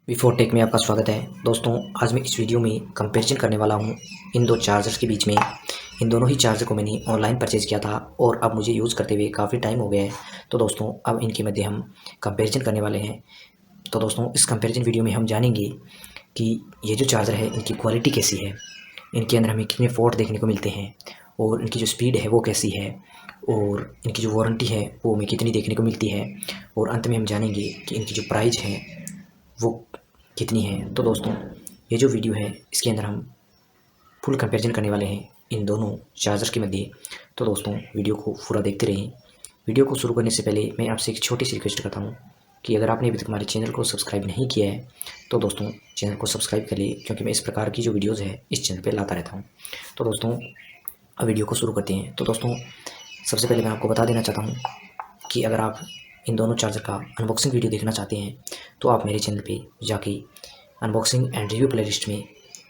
Before take में आपका स्वागत है। दोस्तों, आज मैं इस वीडियो में कंपैरिजन करने वाला हूं इन दो चार्जर्स के बीच में। इन दोनों ही चार्जर को मैंने ऑनलाइन परचेज़ किया था और अब मुझे यूज़ करते हुए काफ़ी टाइम हो गया है। तो दोस्तों, अब इनके मध्य हम कंपैरिजन करने वाले हैं। तो दोस्तों, इस कंपैरिजन वीडियो में हम जानेंगे कि ये जो चार्जर है इनकी क्वालिटी कैसी है, इनके अंदर हमें कितने पोर्ट देखने को मिलते हैं और इनकी जो स्पीड है वो कैसी है और इनकी जो वारंटी है वो हमें कितनी देखने को मिलती है। और अंत में हम जानेंगे कि इनकी जो प्राइस है वो कितनी है। तो दोस्तों, ये जो वीडियो है इसके अंदर हम फुल कंपैरिजन करने वाले हैं इन दोनों चार्जर के मध्य। तो दोस्तों, वीडियो को पूरा देखते रहें। वीडियो को शुरू करने से पहले मैं आपसे एक छोटी सी रिक्वेस्ट करता हूँ कि अगर आपने अभी तक हमारे चैनल को सब्सक्राइब नहीं किया है तो दोस्तों चैनल को सब्सक्राइब कर लिए, क्योंकि मैं इस प्रकार की जो वीडियोज़ है इस चैनल पर लाता रहता हूँ। तो दोस्तों, अब वीडियो को शुरू करते हैं। तो दोस्तों, सबसे पहले मैं आपको बता देना चाहता हूँ कि अगर आप इन दोनों चार्जर का अनबॉक्सिंग वीडियो देखना चाहते हैं तो आप मेरे चैनल पे जाके अनबॉक्सिंग एंड रिव्यू प्लेलिस्ट में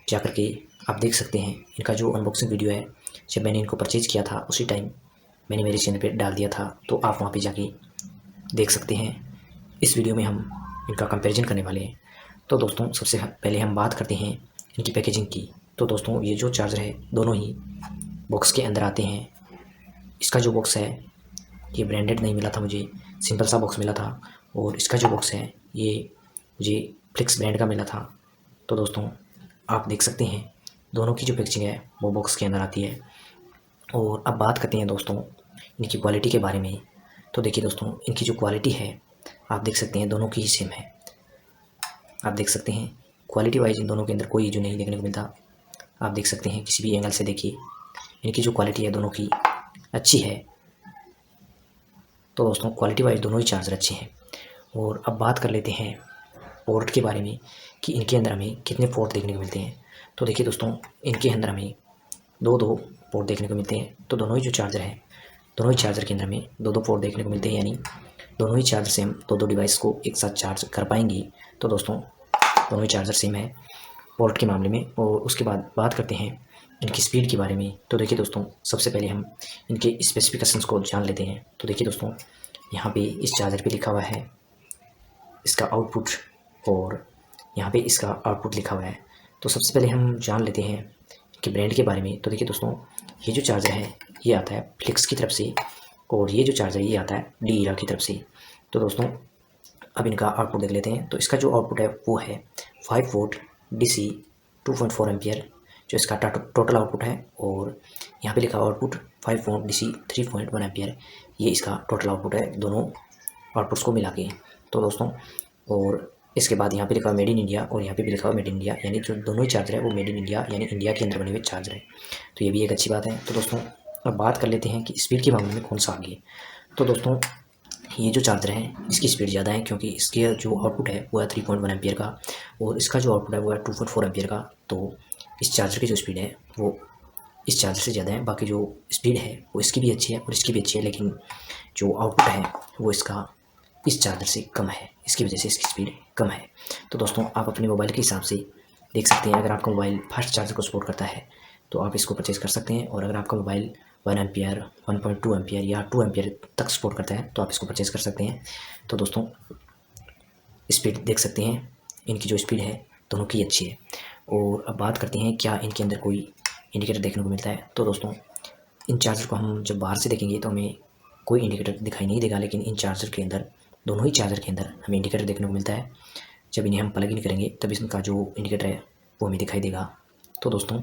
जाकर के आप देख सकते हैं। इनका जो अनबॉक्सिंग वीडियो है जब मैंने इनको परचेज़ किया था उसी टाइम मैंने मेरे चैनल पे डाल दिया था, तो आप वहाँ पे जाके देख सकते हैं। इस वीडियो में हम इनका कंपैरिजन करने वाले हैं। तो दोस्तों, सबसे पहले हम बात करते हैं इनकी पैकेजिंग की। तो दोस्तों, ये जो चार्जर है दोनों ही बॉक्स के अंदर आते हैं। इसका जो बॉक्स है ये ब्रांडेड नहीं मिला था, मुझे सिंपल सा बॉक्स मिला था। और इसका जो बॉक्स है ये मुझे फ्लिक्स ब्रांड का मिला था। तो दोस्तों, आप देख सकते हैं दोनों की जो पैकेजिंग है वो बॉक्स के अंदर आती है। और अब बात करते हैं दोस्तों इनकी क्वालिटी के बारे में। तो देखिए दोस्तों, इनकी जो क्वालिटी है आप देख सकते हैं दोनों की ही सेम है। आप देख सकते हैं क्वालिटी वाइज इन दोनों के अंदर कोई इशू नहीं देखने को मिलता। आप देख सकते हैं किसी भी एंगल से देखिए इनकी जो क्वालिटी है दोनों की अच्छी है। तो दोस्तों, क्वालिटी वाइज दोनों ही चार्जर अच्छे हैं। और अब बात कर लेते हैं पोर्ट के बारे में कि इनके अंदर हमें कितने पोर्ट देखने को मिलते हैं। तो देखिए दोस्तों, इनके अंदर हमें दो दो पोर्ट देखने को मिलते हैं। तो दोनों ही जो चार्जर है दोनों ही चार्जर के अंदर हमें दो दो पोर्ट देखने को मिलते हैं, यानी दोनों ही चार्जर से हम दो दो डिवाइस को एक साथ चार्ज कर पाएंगे। तो दोस्तों, दोनों ही चार्जर सेम है पोर्ट के मामले में। और उसके बाद बात करते हैं इनकी स्पीड के बारे में। तो देखिए दोस्तों, सबसे पहले हम इनके स्पेसिफिकेशंस को जान लेते हैं। तो देखिए दोस्तों, यहाँ पे इस चार्जर पे लिखा हुआ है इसका आउटपुट और यहाँ पे इसका आउटपुट लिखा हुआ है। तो सबसे पहले हम जान लेते हैं कि ब्रांड के बारे में। तो देखिए दोस्तों, ये जो चार्जर है ये आता है फ्लिक्स की तरफ से और ये जो चार्जर है ये आता है डी-ईरा की तरफ से। तो दोस्तों, अब इनका आउटपुट देख लेते हैं। तो इसका जो आउटपुट है वो है 5 वोल्ट DC 2.4 एम्पियर, जो इसका टोटल आउटपुट है। और यहाँ पे लिखा आउटपुट 5 वोल्ट DC 3.1 एम्पियर, ये इसका टोटल आउटपुट है दोनों आउटपुट्स को मिला के। तो दोस्तों, और इसके बाद यहाँ पे लिखा हुआ मेड इन इंडिया और यहाँ पे भी लिखा हुआ मेड इन इंडिया, यानी जो दोनों ही चार्जर है वो मेड इन इंडिया यानी इंडिया के अंदर बने हुए चार्जर है। तो ये भी एक अच्छी बात है। तो दोस्तों, अब बात कर लेते हैं कि स्पीड के मामले में कौन सा आगे है। तो दोस्तों, ये जो चार्जर है इसकी स्पीड ज़्यादा है, क्योंकि इसके जो आउटपुट है वो है 3.1 एम्पियर का और इसका जो आउटपुट है वो है 2.4 एम्पियर का। तो इस चार्जर की जो स्पीड है वो इस चार्जर से ज़्यादा है। बाकी जो स्पीड है वो इसकी भी अच्छी है और इसकी भी अच्छी है, लेकिन जो आउटपुट है वो इसका इस चार्जर से कम है, इसकी वजह से इसकी स्पीड कम है। तो दोस्तों, आप अपने मोबाइल के हिसाब से देख सकते हैं। अगर आपका मोबाइल फास्ट चार्जर को सपोर्ट करता है तो आप इसको परचेज़ कर सकते हैं, और अगर आपका मोबाइल 1 एम्पियर 1.2 एम्पियर या 2 एम्पियर तक सपोर्ट करता है तो आप इसको परचेज़ कर सकते हैं। तो दोस्तों, स्पीड देख सकते हैं, इनकी जो स्पीड है दोनों की अच्छी है। और अब बात करते हैं क्या इनके अंदर कोई इंडिकेटर देखने को मिलता है। तो दोस्तों, इन चार्जर को हम जब बाहर से देखेंगे तो हमें कोई इंडिकेटर दिखाई नहीं देगा, लेकिन इन चार्जर के अंदर दोनों ही चार्जर के अंदर हमें इंडिकेटर देखने को मिलता है। जब इन्हें हम प्लग इन करेंगे तब इनका जो इंडिकेटर है वो हमें दिखाई देगा। तो दोस्तों,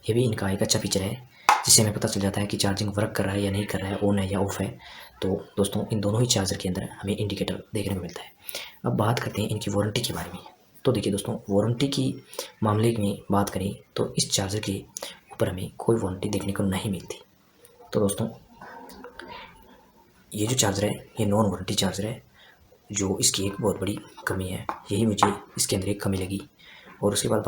ये भी इनका एक अच्छा फीचर है जिससे हमें पता चल जाता है कि चार्जिंग वर्क कर रहा है या नहीं कर रहा है, ऑन है या ऑफ है। तो दोस्तों, इन दोनों ही चार्जर के अंदर हमें इंडिकेटर देखने को मिलता है। अब बात करते हैं इनकी वारंटी के बारे में। तो देखिए दोस्तों, वारंटी की मामले में बात करें तो इस चार्जर के ऊपर हमें कोई वारंटी देखने को नहीं मिलती। तो दोस्तों, ये जो चार्जर है ये नॉन वारंटी चार्जर है, जो इसकी एक बहुत बड़ी कमी है। यही मुझे इसके अंदर एक कमी लगी। और उसके बाद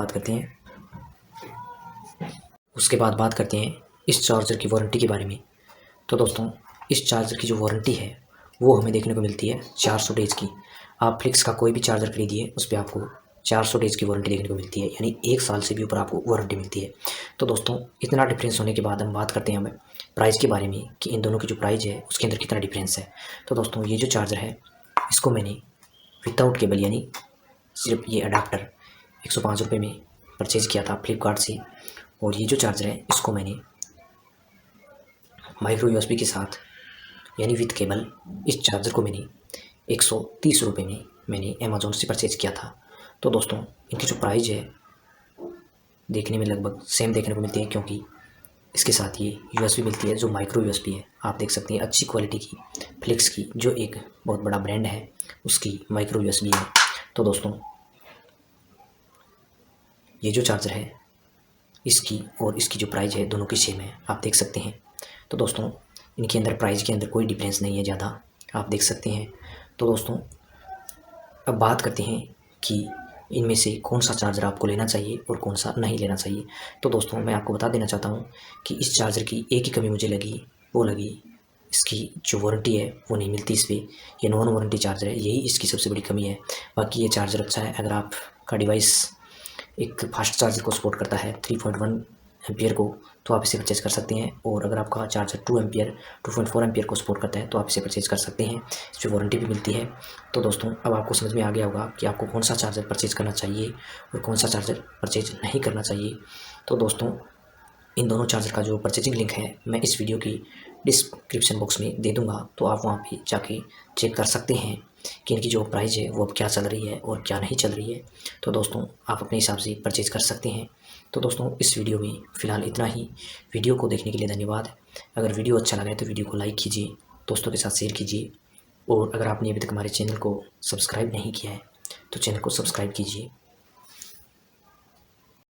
बात करते हैं इस चार्जर की वारंटी के बारे में। तो दोस्तों, इस चार्जर की जो वारंटी है वो हमें देखने को मिलती है 400 डेज़ की। आप फ्लिक्स का कोई भी चार्जर खरीदिए उस पर आपको 400 डेज़ की वारंटी देखने को मिलती है, यानी 1 साल से भी ऊपर आपको वारंटी मिलती है। तो दोस्तों, इतना डिफरेंस होने के बाद हम बात करते हैं हमें प्राइस के बारे में कि इन दोनों की जो प्राइस है उसके अंदर कितना डिफरेंस है। तो दोस्तों, ये जो चार्जर है इसको मैंने विदाउट केबल यानी सिर्फ ये अडाप्टर 105 रुपये में परचेज़ किया था फ्लिपकार्ट से। और ये जो चार्जर है इसको मैंने माइक्रो यूएसबी के साथ यानी विथ केबल, इस चार्जर को मैंने 130 रुपये में मैंने अमेज़ॉन से परचेज़ किया था। तो दोस्तों इनकी जो प्राइस है देखने में लगभग सेम देखने को मिलती है, क्योंकि इसके साथ ये यूएसबी मिलती है जो माइक्रो यूएसबी है। आप देख सकते हैं अच्छी क्वालिटी की फ्लिक्स की, जो एक बहुत बड़ा ब्रांड है, उसकी माइक्रो यूएसबी है। तो दोस्तों ये जो चार्जर है इसकी और इसकी जो प्राइस है दोनों की सेम है, आप देख सकते हैं। तो दोस्तों इनके अंदर प्राइस के अंदर कोई डिफरेंस नहीं है ज़्यादा, आप देख सकते हैं। तो दोस्तों अब बात करते हैं कि इनमें से कौन सा चार्जर आपको लेना चाहिए और कौन सा नहीं लेना चाहिए। तो दोस्तों मैं आपको बता देना चाहता हूँ कि इस चार्जर की एक ही कमी मुझे लगी, वो लगी इसकी जो वारंटी है वो नहीं मिलती इस पर। ये नॉन वारंटी चार्जर है, यही इसकी सबसे बड़ी कमी है। बाकी ये चार्जर अच्छा है। अगर आपका डिवाइस एक फास्ट चार्जर को सपोर्ट करता है 3.1 एम्पियर को, तो आप इसे परचेज़ कर सकते हैं। और अगर आपका चार्जर 2.4 एम्पियर को सपोर्ट करता है तो आप इसे परचेज़ कर सकते हैं। इस पर वारंटी भी मिलती है। तो दोस्तों अब आपको समझ में आ गया होगा कि आपको कौन सा चार्जर परचेज़ करना चाहिए और कौन सा चार्जर परचेज़ नहीं करना चाहिए। तो दोस्तों इन दोनों चार्जर का जो परचेजिंग लिंक है मैं इस वीडियो की डिस्क्रिप्शन बॉक्स में दे दूँगा, तो आप वहाँ पे जाके चेक कर सकते हैं कि इनकी जो प्राइस है वो अब क्या चल रही है और क्या नहीं चल रही है। तो दोस्तों आप अपने हिसाब से परचेज़ कर सकते हैं। तो दोस्तों इस वीडियो में फ़िलहाल इतना ही। वीडियो को देखने के लिए धन्यवाद। अगर वीडियो अच्छा लगा है तो वीडियो को लाइक कीजिए, दोस्तों के साथ शेयर कीजिए, और अगर आपने अभी तक हमारे चैनल को सब्सक्राइब नहीं किया है तो चैनल को सब्सक्राइब कीजिए।